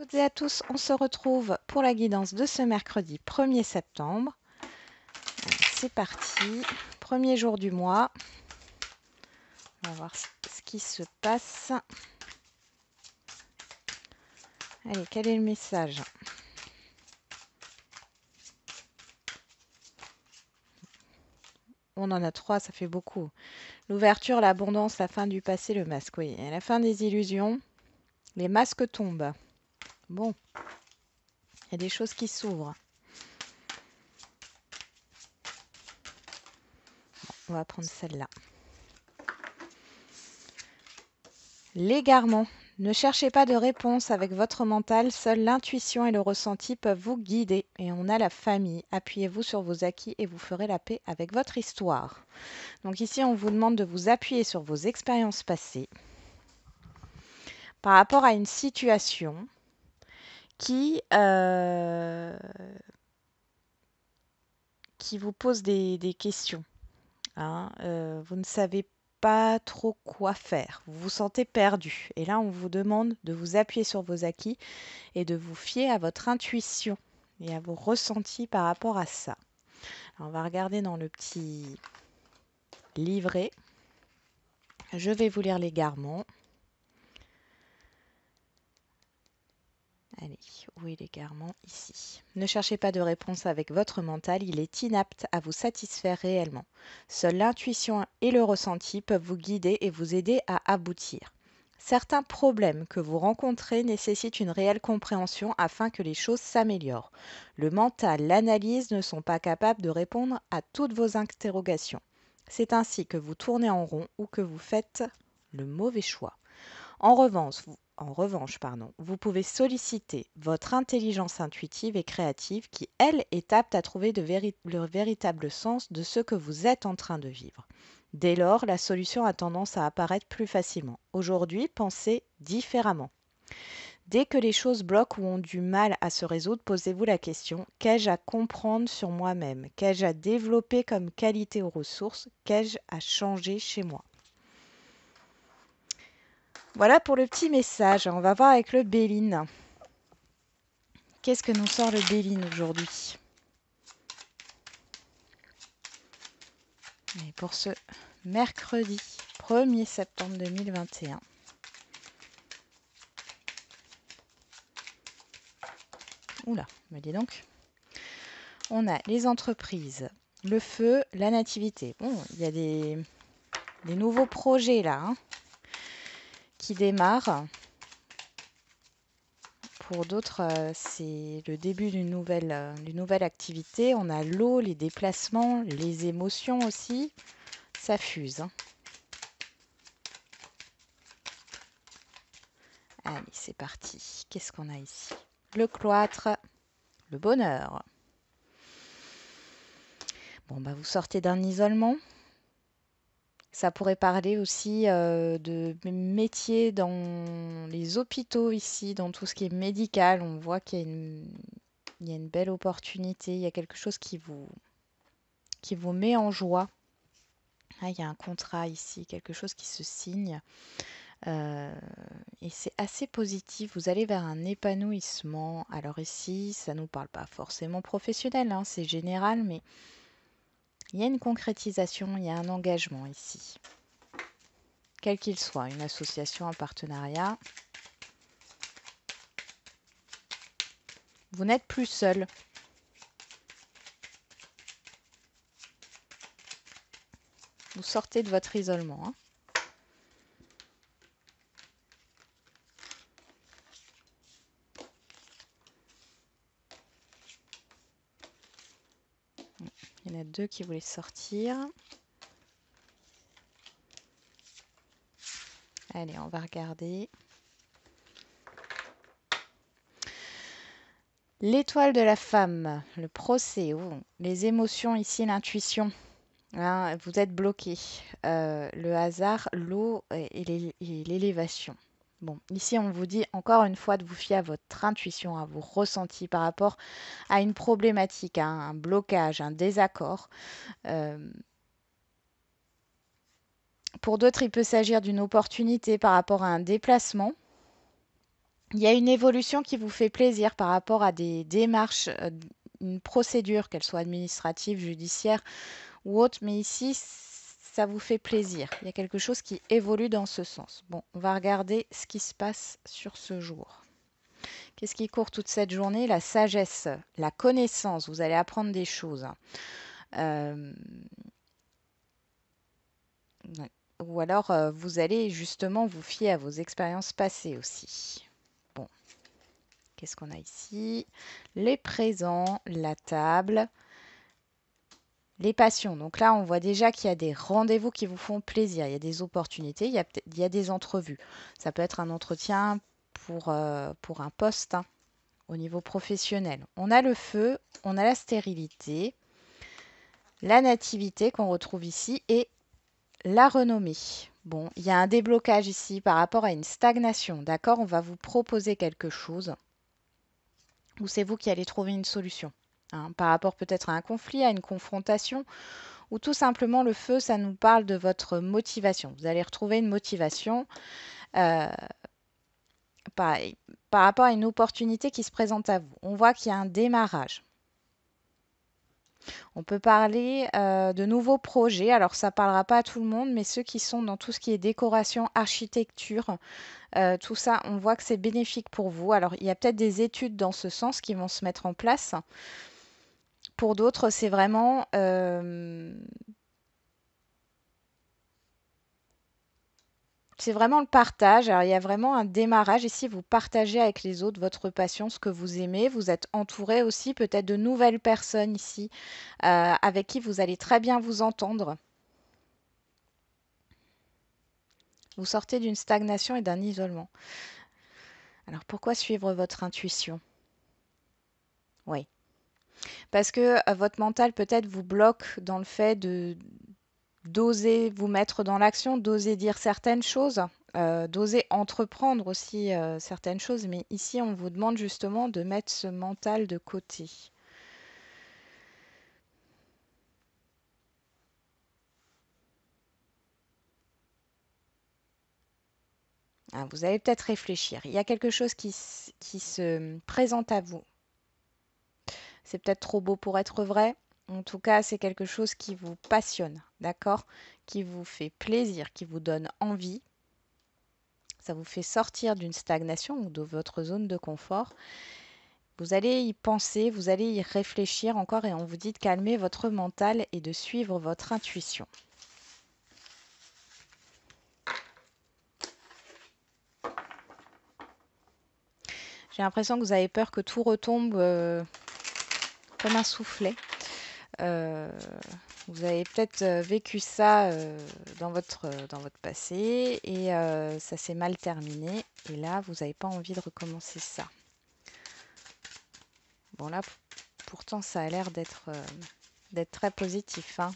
toutes et à tous, on se retrouve pour la guidance de ce mercredi 1er septembre. C'est parti, premier jour du mois. On va voir ce qui se passe. Allez, quel est le message? On en a 3, ça fait beaucoup. L'ouverture, l'abondance, la fin du passé, le masque. Oui, et la fin des illusions, les masques tombent. Bon, il y a des choses qui s'ouvrent. On va prendre celle-là. L'égarement. Ne cherchez pas de réponse avec votre mental, seule l'intuition et le ressenti peuvent vous guider. Et on a la famille. Appuyez-vous sur vos acquis et vous ferez la paix avec votre histoire. Donc ici, on vous demande de vous appuyer sur vos expériences passées par rapport à une situation qui vous pose des questions. Hein. Vous ne savez pas trop quoi faire. Vous vous sentez perdu. Et là, on vous demande de vous appuyer sur vos acquis et de vous fier à votre intuition et à vos ressentis par rapport à ça. Alors, on va regarder dans le petit livret. Je vais vous lire l'égarement. Allez, où est l'égarement? Ici. Ne cherchez pas de réponse avec votre mental, il est inapte à vous satisfaire réellement. Seule l'intuition et le ressenti peuvent vous guider et vous aider à aboutir. Certains problèmes que vous rencontrez nécessitent une réelle compréhension afin que les choses s'améliorent. Le mental, l'analyse ne sont pas capables de répondre à toutes vos interrogations. C'est ainsi que vous tournez en rond ou que vous faites le mauvais choix. En revanche, vous pouvez solliciter votre intelligence intuitive et créative qui, elle, est apte à trouver le véritable sens de ce que vous êtes en train de vivre. Dès lors, la solution a tendance à apparaître plus facilement. Aujourd'hui, pensez différemment. Dès que les choses bloquent ou ont du mal à se résoudre, posez-vous la question: qu'ai-je à comprendre sur moi-même? Qu'ai-je à développer comme qualité aux ressources? Qu'ai-je à changer chez moi? Voilà pour le petit message. On va voir avec le Béline. Qu'est-ce que nous sort le Béline aujourd'hui? Et pour ce mercredi 1er septembre 2021. Oula, me dis donc. On a les entreprises, le feu, la nativité. Bon, il y a des nouveaux projets là qui démarrent. Pour d'autres, c'est le début d'une nouvelle activité. On a l'eau, les déplacements, les émotions aussi. Ça fuse. Allez, c'est parti. Qu'est-ce qu'on a ici? Le cloître, le bonheur. Bon, bah, vous sortez d'un isolement. Ça pourrait parler aussi de métiers dans les hôpitaux ici, dans tout ce qui est médical. On voit qu'il y a une belle opportunité. Il y a quelque chose qui vous met en joie. Ah, il y a un contrat ici, quelque chose qui se signe. Et c'est assez positif. Vous allez vers un épanouissement. Alors ici, ça ne nous parle pas forcément professionnel, hein, c'est général, mais il y a une concrétisation, il y a un engagement ici. Quel qu'il soit, une association, un partenariat. Vous n'êtes plus seul. Vous sortez de votre isolement. Hein. Il y en a 2 qui voulaient sortir. Allez, on va regarder. L'étoile de la femme, le procès, les émotions ici, l'intuition. Hein, vous êtes bloqué. Le hasard, l'eau et l'élévation. Bon, ici, on vous dit encore une fois de vous fier à votre intuition, à vos ressentis par rapport à une problématique, à un blocage, un désaccord. Pour d'autres, il peut s'agir d'une opportunité par rapport à un déplacement. Il y a une évolution qui vous fait plaisir par rapport à des démarches, une procédure, qu'elle soit administrative, judiciaire ou autre, mais ici, ça vous fait plaisir. Il y a quelque chose qui évolue dans ce sens. Bon, on va regarder ce qui se passe sur ce jour. Qu'est-ce qui court toute cette journée? La sagesse, la connaissance. Vous allez apprendre des choses. Euh, ouais. Ou alors, vous allez justement vous fier à vos expériences passées aussi. Bon, qu'est-ce qu'on a ici? Les présents, la table, les passions. Donc là, on voit déjà qu'il y a des rendez-vous qui vous font plaisir. Il y a des opportunités, il y a des entrevues. Ça peut être un entretien pour un poste, hein, au niveau professionnel. On a le feu, on a la stérilité, la nativité qu'on retrouve ici et la renommée. Bon, il y a un déblocage ici par rapport à une stagnation. D'accord? On va vous proposer quelque chose ou c'est vous qui allez trouver une solution, hein, par rapport peut-être à un conflit, à une confrontation ou tout simplement le feu, ça nous parle de votre motivation. Vous allez retrouver une motivation euh, par, par rapport à une opportunité qui se présente à vous. On voit qu'il y a un démarrage. On peut parler de nouveaux projets. Alors, ça ne parlera pas à tout le monde, mais ceux qui sont dans tout ce qui est décoration, architecture, tout ça, on voit que c'est bénéfique pour vous. Alors, il y a peut-être des études dans ce sens qui vont se mettre en place. Pour d'autres, c'est vraiment le partage. Alors, il y a vraiment un démarrage. Ici, vous partagez avec les autres votre passion, ce que vous aimez. Vous êtes entouré aussi peut-être de nouvelles personnes ici avec qui vous allez très bien vous entendre. Vous sortez d'une stagnation et d'un isolement. Alors, pourquoi suivre votre intuition? Oui. Parce que votre mental peut-être vous bloque dans le fait de d'oser vous mettre dans l'action, d'oser dire certaines choses, d'oser entreprendre aussi certaines choses. Mais ici, on vous demande justement de mettre ce mental de côté. Ah, vous allez peut-être réfléchir. Il y a quelque chose qui se présente à vous. C'est peut-être trop beau pour être vrai. En tout cas, c'est quelque chose qui vous passionne, d'accord? Qui vous fait plaisir, qui vous donne envie. Ça vous fait sortir d'une stagnation ou de votre zone de confort. Vous allez y penser, vous allez y réfléchir encore et on vous dit de calmer votre mental et de suivre votre intuition. J'ai l'impression que vous avez peur que tout retombe comme un soufflet. Euh, Vous avez peut-être vécu ça dans votre passé et ça s'est mal terminé. Et là, vous n'avez pas envie de recommencer ça. Bon, là, pourtant, ça a l'air d'être très positif, hein.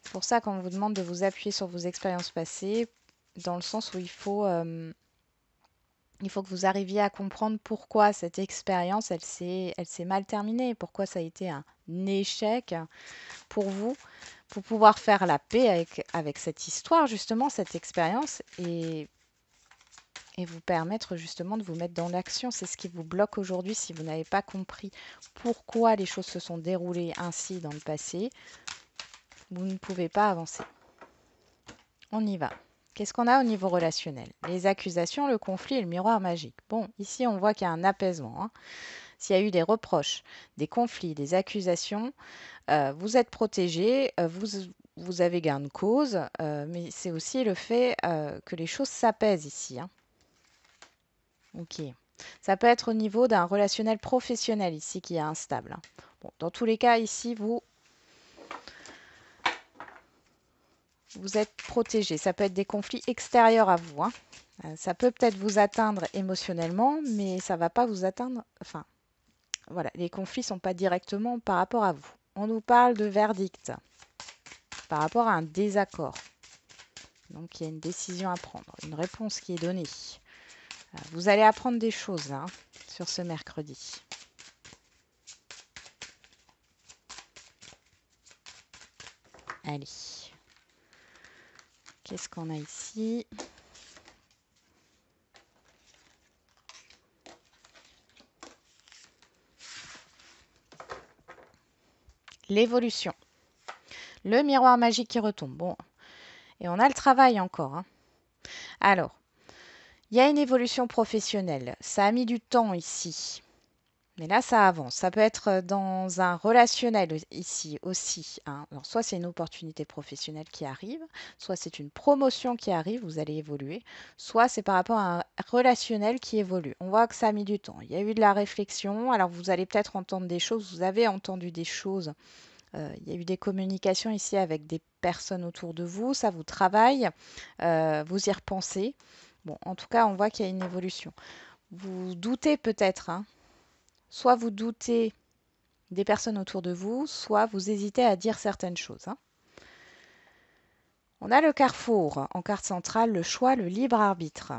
C'est pour ça qu'on vous demande de vous appuyer sur vos expériences passées, dans le sens où il faut que vous arriviez à comprendre pourquoi cette expérience, elle s'est mal terminée, pourquoi ça a été un échec pour vous, pour pouvoir faire la paix avec cette histoire, justement, cette expérience, et vous permettre justement de vous mettre dans l'action. C'est ce qui vous bloque aujourd'hui si vous n'avez pas compris pourquoi les choses se sont déroulées ainsi dans le passé. Vous ne pouvez pas avancer. On y va. Qu'est-ce qu'on a au niveau relationnel? Les accusations, le conflit et le miroir magique. Bon, ici on voit qu'il y a un apaisement, hein. S'il y a eu des reproches, des conflits, des accusations, vous êtes protégé, vous avez gain de cause, mais c'est aussi le fait que les choses s'apaisent ici, hein. Ok. Ça peut être au niveau d'un relationnel professionnel ici qui est instable, hein. Bon, dans tous les cas, ici, vous êtes protégé. Ça peut être des conflits extérieurs à vous, hein. Ça peut peut-être vous atteindre émotionnellement, mais ça ne va pas vous atteindre. Enfin, voilà, les conflits ne sont pas directement par rapport à vous. On nous parle de verdict par rapport à un désaccord. Donc, il y a une décision à prendre, une réponse qui est donnée. Vous allez apprendre des choses hein, sur ce mercredi. Allez, qu'est-ce qu'on a ici? l'évolution. Le miroir magique qui retombe. Bon, et on a le travail encore, hein. Alors, il y a une évolution professionnelle. Ça a mis du temps ici. Mais là, ça avance. Ça peut être dans un relationnel ici aussi, hein. Alors, soit c'est une opportunité professionnelle qui arrive, soit c'est une promotion qui arrive, vous allez évoluer, soit c'est par rapport à un relationnel qui évolue. On voit que ça a mis du temps. Il y a eu de la réflexion. Alors, vous allez peut-être entendre des choses, vous avez entendu des choses. Il y a eu des communications ici avec des personnes autour de vous, ça vous travaille, vous y repensez. Bon, en tout cas, on voit qu'il y a une évolution. Vous doutez peut-être, hein. Soit vous doutez des personnes autour de vous, soit vous hésitez à dire certaines choses, hein. On a le carrefour en carte centrale, le choix, le libre arbitre,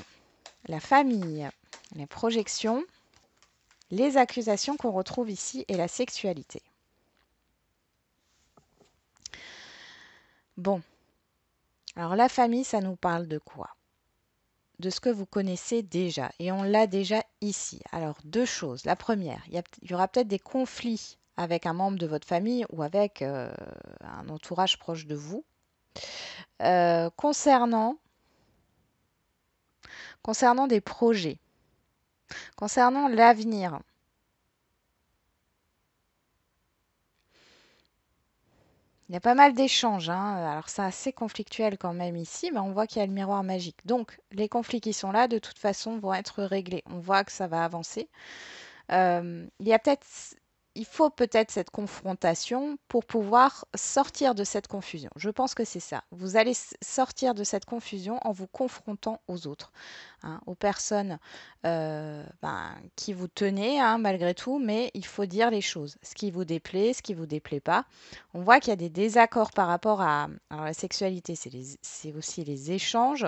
la famille, les projections, les accusations qu'on retrouve ici et la sexualité. Bon, alors la famille, ça nous parle de quoi? De ce que vous connaissez déjà, et on l'a déjà ici. Alors, deux choses. La première, il y aura peut-être des conflits avec un membre de votre famille ou avec un entourage proche de vous. Concernant des projets, concernant l'avenir. Il y a pas mal d'échanges, hein. Alors c'est assez conflictuel quand même ici, mais on voit qu'il y a le miroir magique. Donc les conflits qui sont là, de toute façon, vont être réglés. On voit que ça va avancer. Il y a peut-être, il faut peut-être cette confrontation pour pouvoir sortir de cette confusion. Je pense que c'est ça. Vous allez sortir de cette confusion en vous confrontant aux autres, hein, aux personnes qui vous tenez, hein, malgré tout, mais il faut dire les choses. Ce qui vous déplaît, ce qui vous déplaît pas. On voit qu'il y a des désaccords par rapport à alors la sexualité, c'est aussi les échanges.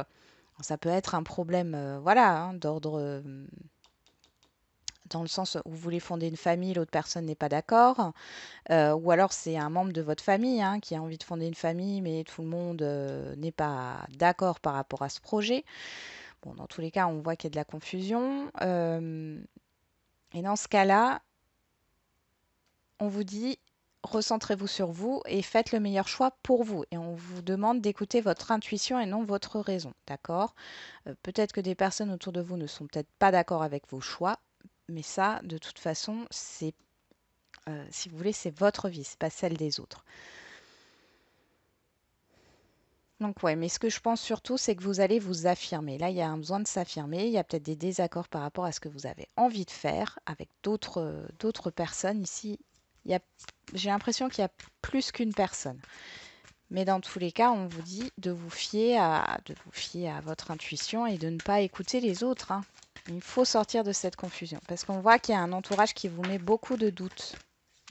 Ça peut être un problème, voilà, hein, d'ordre dans le sens où vous voulez fonder une famille, l'autre personne n'est pas d'accord, ou alors c'est un membre de votre famille, hein, qui a envie de fonder une famille, mais tout le monde n'est pas d'accord par rapport à ce projet. Bon, dans tous les cas, on voit qu'il y a de la confusion. Et dans ce cas-là, on vous dit, recentrez-vous sur vous et faites le meilleur choix pour vous. Et on vous demande d'écouter votre intuition et non votre raison, d'accord? Peut-être que des personnes autour de vous ne sont peut-être pas d'accord avec vos choix, mais ça, de toute façon, c'est, si vous voulez, c'est votre vie, c'est pas celle des autres. Donc ouais, mais ce que je pense surtout, c'est que vous allez vous affirmer. Là, il y a un besoin de s'affirmer. Il y a peut-être des désaccords par rapport à ce que vous avez envie de faire avec d'autres personnes. Ici, j'ai l'impression qu'il y a plus qu'une personne. Mais dans tous les cas, on vous dit de vous fier à votre intuition et de ne pas écouter les autres, hein. Il faut sortir de cette confusion parce qu'on voit qu'il y a un entourage qui vous met beaucoup de doutes.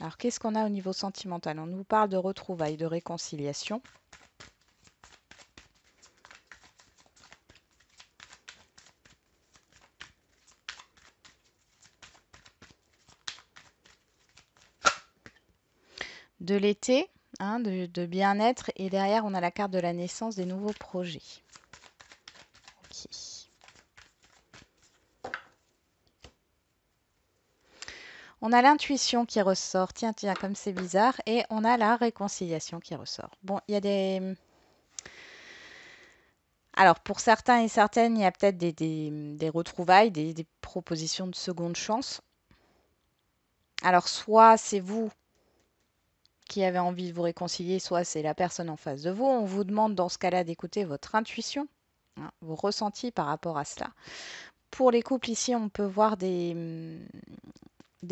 Alors, qu'est-ce qu'on a au niveau sentimental? On nous parle de retrouvailles, de réconciliation. De l'été, hein, de bien-être, et derrière, on a la carte de la naissance des nouveaux projets. Ok. On a l'intuition qui ressort, tiens, tiens, comme c'est bizarre, et on a la réconciliation qui ressort. Bon, il y a des... Alors, pour certains et certaines, il y a peut-être des retrouvailles, des propositions de seconde chance. Alors, soit c'est vous qui avez envie de vous réconcilier, soit c'est la personne en face de vous. On vous demande dans ce cas-là d'écouter votre intuition, hein, vos ressentis par rapport à cela. Pour les couples ici, on peut voir des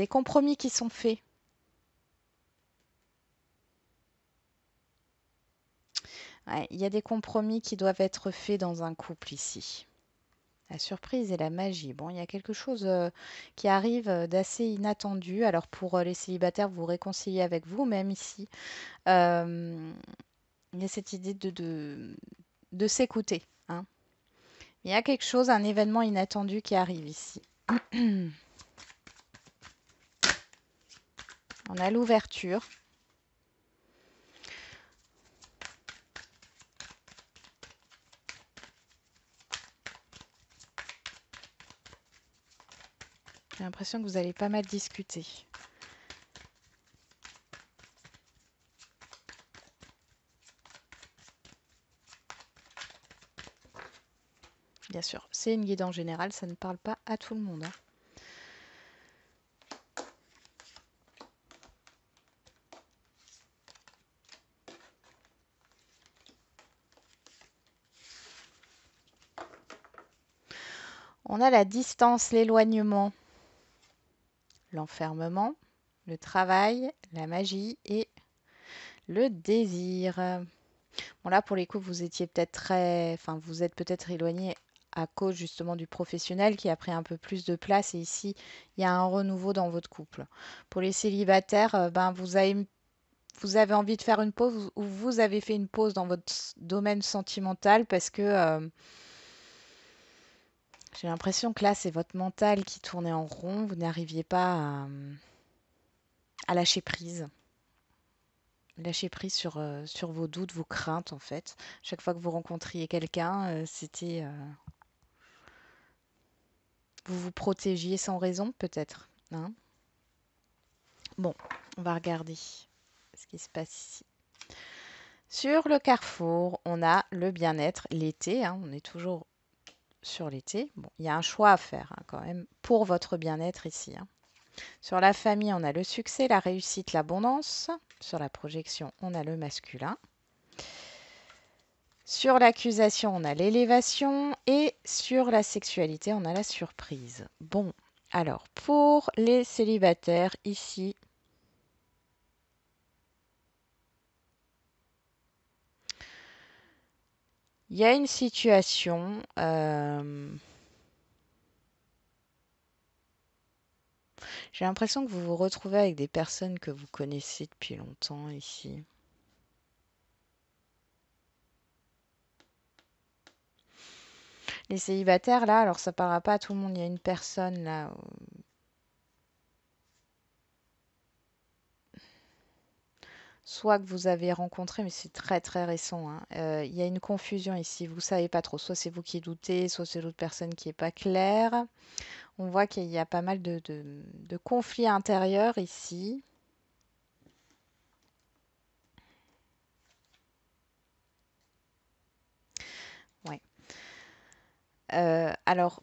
compromis qui sont faits. Ouais, il y a des compromis qui doivent être faits dans un couple ici. La surprise et la magie. Bon, il y a quelque chose qui arrive d'assez inattendu. Alors pour les célibataires, vous réconciliez avec vous, même ici. Euh, il y a cette idée de s'écouter, hein. Il y a quelque chose, un événement inattendu qui arrive ici. On a l'ouverture. J'ai l'impression que vous allez pas mal discuter. Bien sûr, c'est une guide en général, ça ne parle pas à tout le monde, hein. On a la distance, l'éloignement, l'enfermement, le travail, la magie et le désir. Bon là, pour les couples, vous étiez peut-être enfin, vous êtes peut-être éloigné à cause justement du professionnel qui a pris un peu plus de place et ici, il y a un renouveau dans votre couple. Pour les célibataires, ben, vous avez envie de faire une pause ou vous avez fait une pause dans votre domaine sentimental parce que j'ai l'impression que là, c'est votre mental qui tournait en rond, vous n'arriviez pas à lâcher prise. Lâcher prise sur vos doutes, vos craintes en fait. Chaque fois que vous rencontriez quelqu'un, vous vous protégiez sans raison peut-être, hein. Bon, on va regarder ce qui se passe ici. Sur le carrefour, on a le bien-être, l'été, hein, on est toujours sur l'été. Bon, il y a un choix à faire hein, quand même pour votre bien-être ici, hein. Sur la famille, on a le succès, la réussite, l'abondance. Sur la projection, on a le masculin. Sur l'accusation, on a l'élévation. Et sur la sexualité, on a la surprise. Bon, alors pour les célibataires, ici, il y a une situation. J'ai l'impression que vous vous retrouvez avec des personnes que vous connaissez depuis longtemps ici. Les célibataires, là, alors ça parlera pas à tout le monde. Il y a une personne là. Soit que vous avez rencontré, mais c'est très très récent, hein. Il y a une confusion ici, vous savez pas trop. Soit c'est vous qui doutez, soit c'est l'autre personne qui est pas claire. On voit qu'il y a pas mal de conflits intérieurs ici. Ouais. Alors,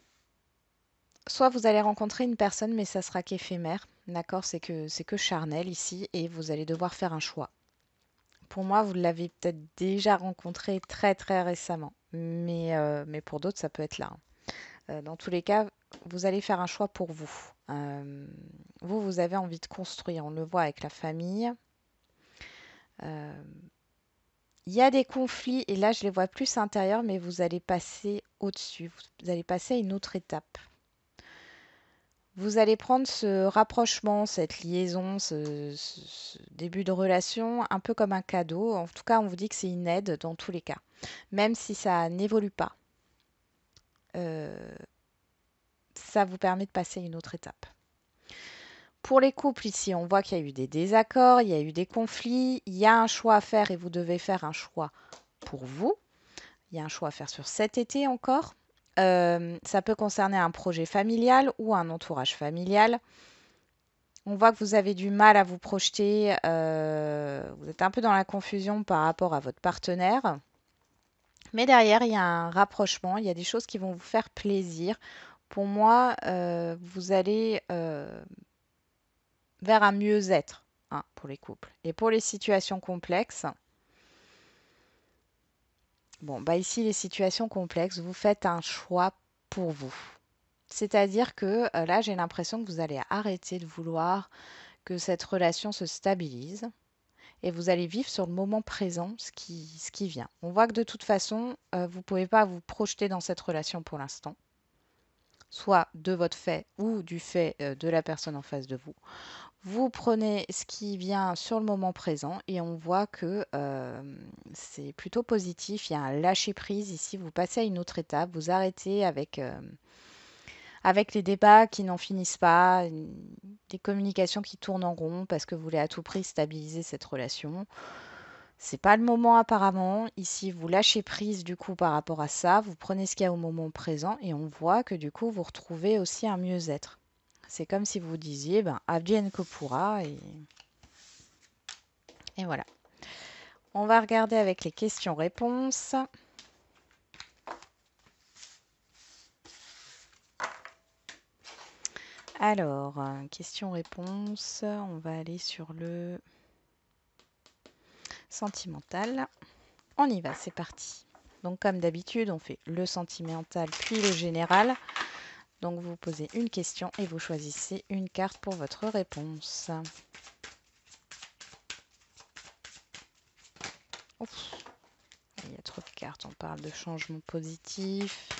soit vous allez rencontrer une personne, mais ça sera qu'éphémère. D'accord? C'est que charnel ici, et vous allez devoir faire un choix. Pour moi, vous l'avez peut-être déjà rencontré très très récemment, mais pour d'autres, ça peut être là, hein. Dans tous les cas, vous allez faire un choix pour vous. Vous avez envie de construire, on le voit avec la famille. Euh, Il y a des conflits, et là, je les vois plus intérieurs, mais vous allez passer au-dessus. Vous allez passer à une autre étape. Vous allez prendre ce rapprochement, cette liaison, ce début de relation un peu comme un cadeau. En tout cas, on vous dit que c'est une aide dans tous les cas. Même si ça n'évolue pas, euh, ça vous permet de passer à une autre étape. Pour les couples ici, on voit qu'il y a eu des désaccords, il y a eu des conflits, il y a un choix à faire et vous devez faire un choix pour vous. Il y a un choix à faire sur cet été encore. Ça peut concerner un projet familial ou un entourage familial. On voit que vous avez du mal à vous projeter, vous êtes un peu dans la confusion par rapport à votre partenaire. Mais derrière, il y a un rapprochement, il y a des choses qui vont vous faire plaisir. Pour moi, vous allez vers un mieux-être, hein, pour les couples. Et pour les situations complexes, bon, bah ici, les situations complexes, vous faites un choix pour vous. C'est-à-dire que là, j'ai l'impression que vous allez arrêter de vouloir que cette relation se stabilise et vous allez vivre sur le moment présent ce qui vient. On voit que de toute façon, vous ne pouvez pas vous projeter dans cette relation pour l'instant, soit de votre fait ou du fait de la personne en face de vous. Vous prenez ce qui vient sur le moment présent et on voit que c'est plutôt positif. Il y a un lâcher-prise ici. Vous passez à une autre étape. Vous arrêtez avec les débats qui n'en finissent pas, des communications qui tournent en rond parce que vous voulez à tout prix stabiliser cette relation. C'est pas le moment apparemment. Ici, vous lâchez prise du coup par rapport à ça. Vous prenez ce qu'il y a au moment présent et on voit que du coup, vous retrouvez aussi un mieux-être. C'est comme si vous disiez, ben, advienne que pourra et voilà. On va regarder avec les questions-réponses. Alors, question-réponse. On va aller sur le sentimental. On y va, c'est parti. Donc comme d'habitude, on fait le sentimental puis le général. Donc vous posez une question et vous choisissez une carte pour votre réponse. Ouf, il y a trop de cartes, on parle de changement positif.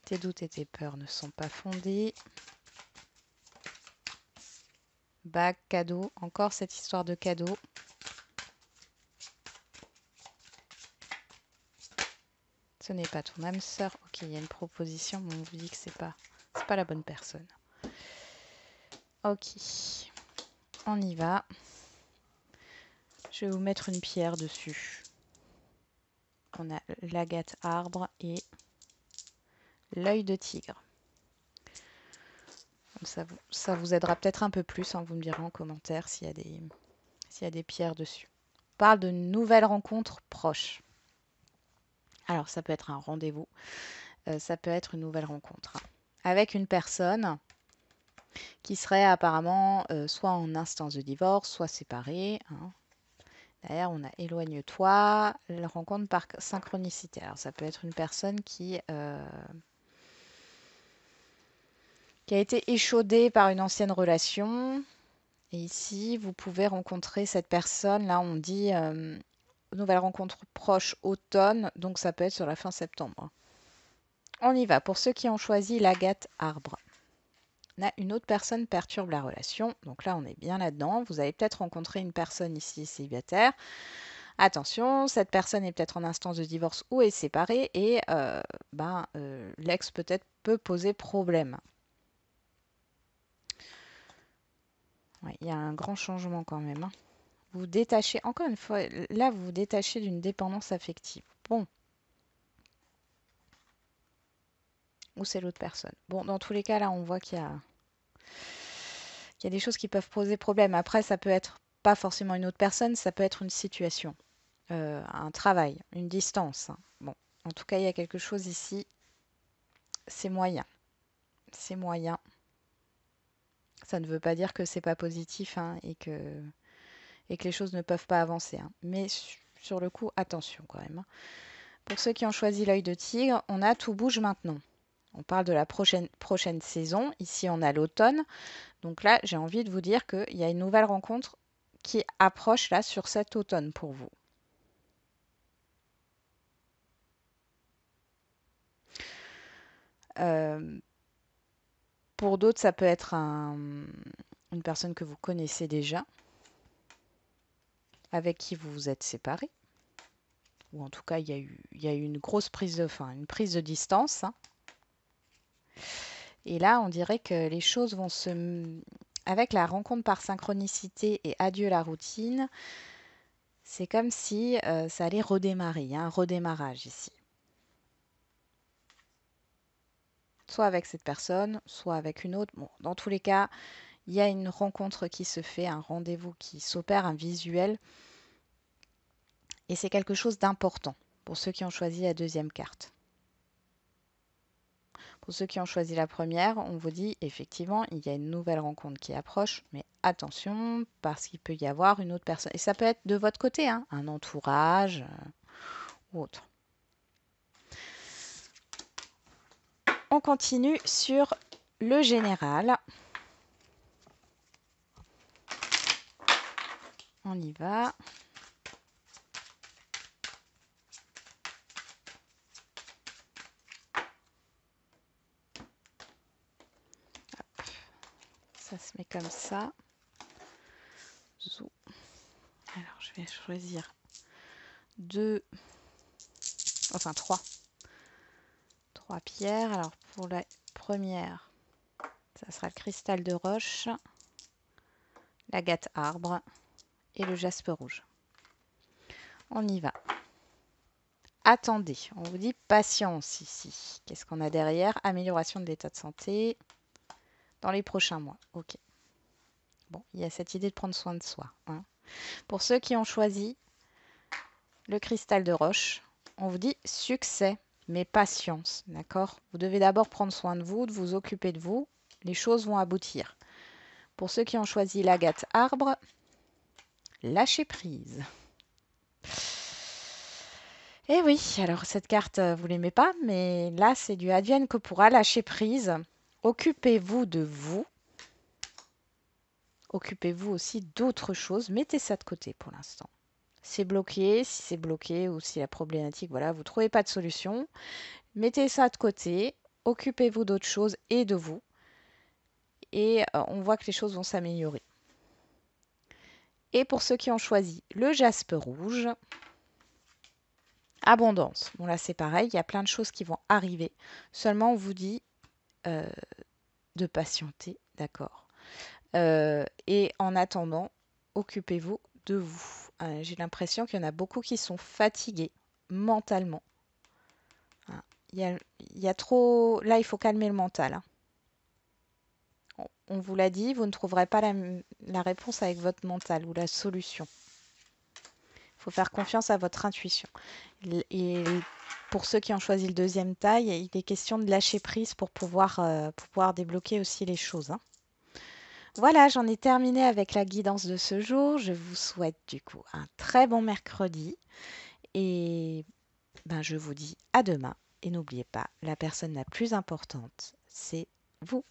Tes doutes et tes peurs ne sont pas fondés. Bague, cadeau, encore cette histoire de cadeau. Ce n'est pas ton âme sœur. Ok, il y a une proposition, mais on vous dit que c'est pas la bonne personne. Ok, on y va. Je vais vous mettre une pierre dessus. On a l'agate arbre et l'œil de tigre. Comme ça vous aidera peut-être un peu plus. Hein, vous me direz en commentaire s'il y a des pierres dessus. On parle de nouvelles rencontres proches. Alors ça peut être un rendez-vous. Ça peut être une nouvelle rencontre. Hein, avec une personne qui serait apparemment soit en instance de divorce, soit séparée. Hein. Derrière, on a éloigne-toi, la rencontre par synchronicité. Alors, ça peut être une personne qui a été échaudée par une ancienne relation. Et ici, vous pouvez rencontrer cette personne. Là, on dit nouvelle rencontre proche automne. Donc, ça peut être sur la fin septembre. On y va. Pour ceux qui ont choisi l'agate arbre. Là, une autre personne perturbe la relation. Donc là, on est bien là-dedans. Vous allez peut-être rencontrer une personne ici célibataire. Attention, cette personne est peut-être en instance de divorce ou est séparée et l'ex peut-être peut poser problème. Ouais, il y a un grand changement quand même. Hein. Vous vous détachez, encore une fois, là vous vous détachez d'une dépendance affective. Bon. Ou c'est l'autre personne. Bon, dans tous les cas, là on voit qu'il y a des choses qui peuvent poser problème. Après, ça peut être pas forcément une autre personne, ça peut être une situation, un travail, une distance. Hein. Bon, en tout cas, il y a quelque chose ici. C'est moyen. C'est moyen. Ça ne veut pas dire que c'est pas positif hein, et que les choses ne peuvent pas avancer. Hein. Mais sur le coup, attention quand même. Hein. Pour ceux qui ont choisi l'œil de tigre, on a tout bouge maintenant. On parle de la prochaine saison. Ici, on a l'automne. Donc là, j'ai envie de vous dire qu'il y a une nouvelle rencontre qui approche là sur cet automne pour vous. Pour d'autres, ça peut être une personne que vous connaissez déjà, avec qui vous vous êtes séparés. Ou en tout cas, il y a eu une grosse prise de distance. Hein. Et là, on dirait que les choses vont avec la rencontre par synchronicité et adieu la routine, c'est comme si ça allait redémarrer. Il y a un redémarrage ici. Soit avec cette personne, soit avec une autre. Bon, dans tous les cas, il y a une rencontre qui se fait, un rendez-vous qui s'opère, un visuel. Et c'est quelque chose d'important pour ceux qui ont choisi la deuxième carte. Pour ceux qui ont choisi la première, on vous dit effectivement, il y a une nouvelle rencontre qui approche, mais attention, parce qu'il peut y avoir une autre personne. Et ça peut être de votre côté, hein, un entourage ou autre. On continue sur le général. On y va. Hop. Ça se met comme ça. Zou. Alors, je vais choisir trois pierres. Alors, pour la première, ça sera le cristal de roche, l'agate arbre et le jaspe rouge. On y va. Attendez, on vous dit patience ici. Qu'est-ce qu'on a derrière? Amélioration de l'état de santé dans les prochains mois. Ok. Bon, il y a cette idée de prendre soin de soi. Hein. Pour ceux qui ont choisi le cristal de roche, on vous dit succès. Mais patience, d'accord? Vous devez d'abord prendre soin de vous occuper de vous. Les choses vont aboutir. Pour ceux qui ont choisi l'agate arbre, lâchez prise. Eh oui, alors cette carte, vous l'aimez pas, mais là, c'est du advienne que pourra, lâcher prise. Occupez-vous de vous. Occupez-vous aussi d'autres choses. Mettez ça de côté pour l'instant. C'est bloqué, si c'est bloqué ou si la problématique, voilà, vous ne trouvez pas de solution, mettez ça de côté. Occupez-vous d'autres choses et de vous. Et on voit que les choses vont s'améliorer. Et pour ceux qui ont choisi le jaspe rouge, abondance. Bon là c'est pareil, il y a plein de choses qui vont arriver. Seulement on vous dit euh, de patienter, d'accord. Et en attendant, occupez-vous de vous. J'ai l'impression qu'il y en a beaucoup qui sont fatigués mentalement. Hein. Il y a trop... Là, il faut calmer le mental. Hein. On vous l'a dit, vous ne trouverez pas la réponse avec votre mental ou la solution. Il faut faire confiance à votre intuition. Et pour ceux qui ont choisi le deuxième taille, il est question de lâcher prise pour pouvoir débloquer aussi les choses. Hein. Voilà, j'en ai terminé avec la guidance de ce jour. Je vous souhaite du coup un très bon mercredi et ben, je vous dis à demain. Et n'oubliez pas, la personne la plus importante, c'est vous.